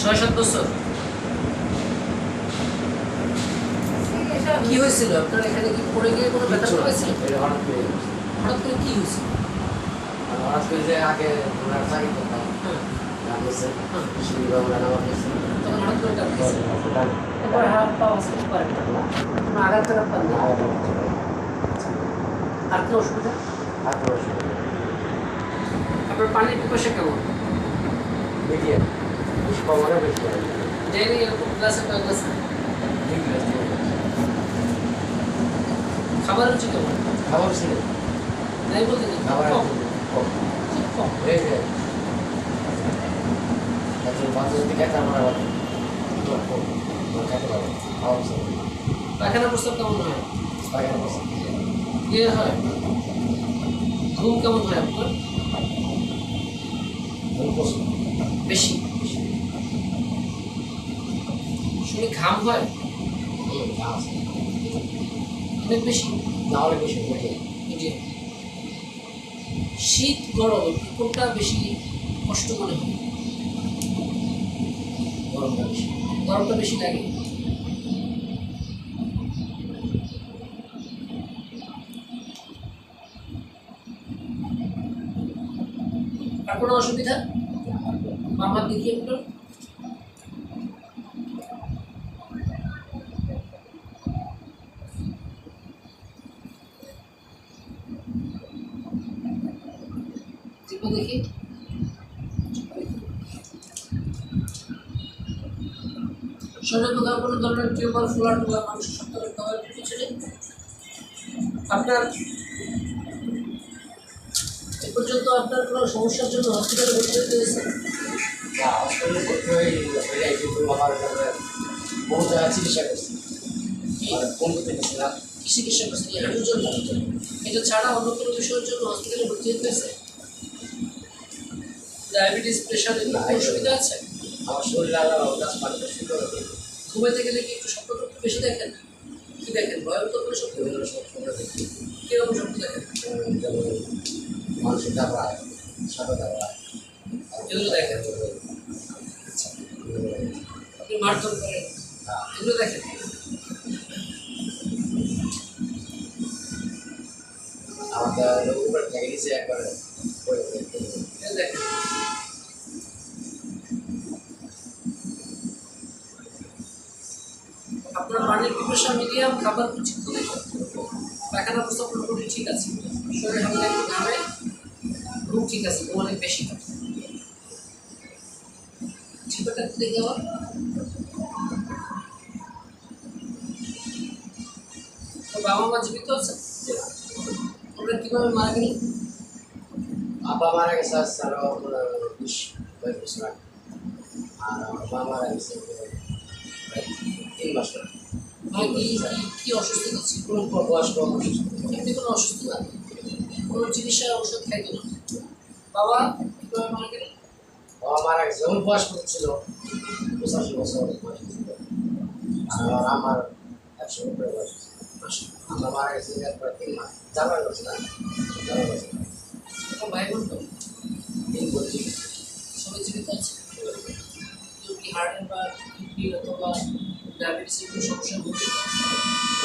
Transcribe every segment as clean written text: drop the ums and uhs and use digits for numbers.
6-7 বছর। কি হয়েছিল আপনার এখানে? কি পড়ে গিয়ে কোনো ব্যথা হয়েছিল? হঠাৎ করে কি হয়েছিল? হঠাৎ করে যে আগে ওনার চাকরি করতাম তখন হঠাৎ করে এরপর হাত পা আসতে পারেন না, কোনো আঘাত টাঘাত পান না? আর কোনো অসুবিধা? আপনার পানির পিপাসা কেমন? মিডিয়াম, বেশি কম হলে বেশি করে ডেইলি এরকম গ্লাসে কয়েক গ্লাস খাবার রুচি কেমন? খাবার ছিল নাই বলতে নেই, খাবার কম কম খুব কম। এই যে বাচ্চা যদি খেতে আমরা কম খেতে পারবো খাওয়া ছিল পায়খানা প্রস্তাব কেমন হয়? পায়খানা পছন্দ ক্লিয়ার হয়? ঘুম কেমন হয় আপনার? পছন্দ বেশি? শুনে ঘাম হয় আছে অনেক বেশি? না হলে বেশি মিডিয়াম মিডিয়াম। শীত গরম কোনটা বেশি কষ্ট মনে হয়? গরমটা বেশি গরমটা বেশি লাগে। আর কোনো অসুবিধা? বাম হাত দেখিয়ে একটু। টিপে দেখি। শরীরে কোথাও কোনো ধরনের টিউমার ফোলার বা মানুষের সন্তানের খাওয়ার কিছু নেই? আপনার এ পর্যন্ত আপনার কোনো সমস্যার জন্য হসপিটালে ভর্তি হতে হয়েছে? না হসপিটালে ভর্তি হয়ে যায় কিন্তু আমার বহু জায়গায় চিকিৎসা করছি কোন করতে গেছিলাম কি চিকিৎসা করছেন? এই হাঁটুর জন্য? এটা ছাড়া অন্য কোনো বিষয়ের জন্য হসপিটালে ভর্তি হতে হয়েছে? ডায়াবেটিস, প্রেশার এগুলো কোনো অসুবিধা আছে? আমার শরীর আলাদা গাছ পানি শুরু করে ঘুমাইতে গেলে কি একটু স্বপ্ন টপ্ন বেশি দেখেন? কি দেখেন? ভয়ঙ্কর কোনো স্বপ্ন? বিভিন্ন সব সময় দেখি কীরকম স্বপ্ন দেখেন? যেমন মানসিক দাবড়ায় সাদা দাবড়ায় এগুলো দেখেন? আচ্ছা আপনি মারধর করেন, এগুলো দেখেন? আমাদের উপরে থেকে নিচে একবার এগুলো দেখেন? আপনার পানির পিপাসা মিডিয়াম, খাবার রুচি খুবই কম, পায়খানা প্রস্তাব পুরোপুরি ঠিক আছে, শরীর হালকা একটু ঘামে, ঘুম ঠিক আছে, ঘুম অনেক বেশি হয়। চিপাটা দেখে আবার বাবা মা জীবিত আছে? ওরা কীভাবে মারা গেলেন? আব্বা মারা গেছে আরো 20-22 বছর আগে আর আমার মা মারা গেছে 3 মাস আগে মানে কি অসুস্থতা ছিল? কোনো বয়স্ক অসুস্থ এমনি কোনো অসুস্থতা নেই, কোনো চিকিৎসার ঔষধ খাইতো না? বাবা কীভাবে মারা গেলেন? বাবা মারা গেছে ওর বয়স কত ছিল 85 বছর বয়স ছিল আর আমার 100 উপরে বয়স আমরা মারা গেছি একবার 3 মাস জানুয়ারি বছর ভাই বোন তো 3 বছর সবাই জীবিত আছে? কেউ কি হার্টের বা কিডনির অথবা ডায়াবেটিসের কোনো সমস্যা হচ্ছে?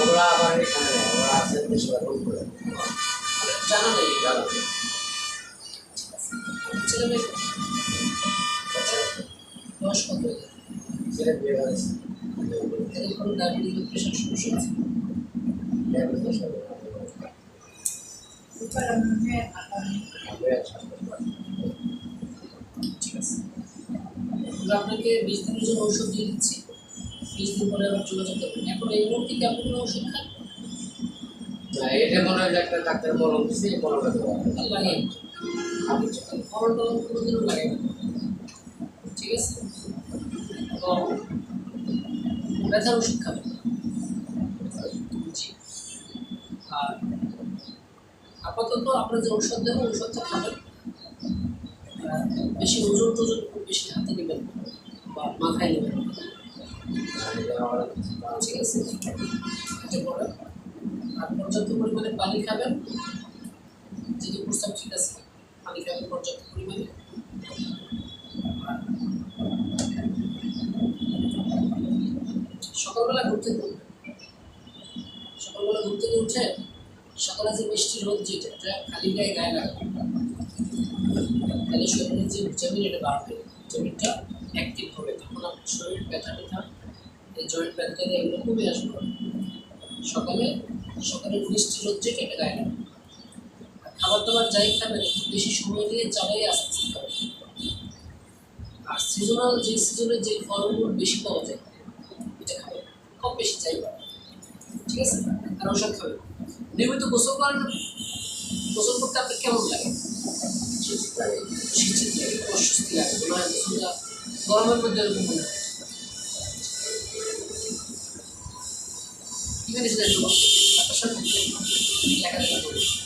ওরা আবার এখানে নেই ওরা আছে দেশে রোগ করে জানা নেই। জানা ছেলে মেয়ে বয়স কত? ছেলে বিয়ে করেছে এদের কোনো ডায়াবেটিস বা প্রেশার সমস্যা আছে? ঠিক আছে, আমরা আপনাকে 20 দিনের জন্য ঔষধ দিয়ে দিচ্ছি, 20 দিন পরে আবার যোগাযোগ করবেন। এখন এই মুহূর্তে কি আপনি কোনো ওষুধ খান? না এটা মনে হয় একটা ডাক্তার মলম দিচ্ছে এই মলমটা দেওয়া লাগিয়ে আপনি ফলন টলন কোনোদিনও লাগে না, ঠিক আছে? তো ব্যথার ওষুধ খাবেন জি। আর আপাতত আপনার যে ঔষধ দেবো ঔষধটা খাবেন, বেশি ওজন টোজন খুব বেশি হাতে নেবেন বা মাথায় নেবেন, ঠিক আছে? এটা করে আর পর্যাপ্ত পরিমাণে পানি খাবেন, যেহেতু প্রস্তাব ঠিক আছে পানি খাবেন পর্যাপ্ত পরিমাণে। সকালবেলা ঘুম থেকে উঠবে, সকালবেলা ঘুম থেকে উঠে সকালে যে মিষ্টি রোদ যেটা এটা খালি গায়ে গায়ে লাগবে, তাহলে শরীরের যে ভিটামিন এটা বাড়বে, ভিটামিনটা অ্যাক্টিভ হবে, তখন আপনার শরীর ব্যথা ব্যথা এই জয়েন্ট ব্যথা এগুলো কমে আসবে। সকালে সকালের মিষ্টি রোদ যেটা এটা গায়ে লাগবে। আর খাবার দাবার যাই খাবেন একটু বেশি সময় দিয়ে চালাই আস্তে আস্তে খাবেন। আর সিজনাল যে সিজনে যে ফলমূল বেশি পাওয়া যায় এটা খাবেন, কম বেশি চাই পাবেন, ঠিক আছে? আর ওষুধ খাবেন। নিয়মিত গোসল করেন না? গোসল করতে আপনার কেমন লাগে? শীত লাগে। শীত লাগে, অস্বস্তি লাগে, মনে হয় গোসলটা গরমের মধ্যে এরকম মনে হয়। কি জিনিস দেখবো আপনার সাথে লেখালেখা করবো।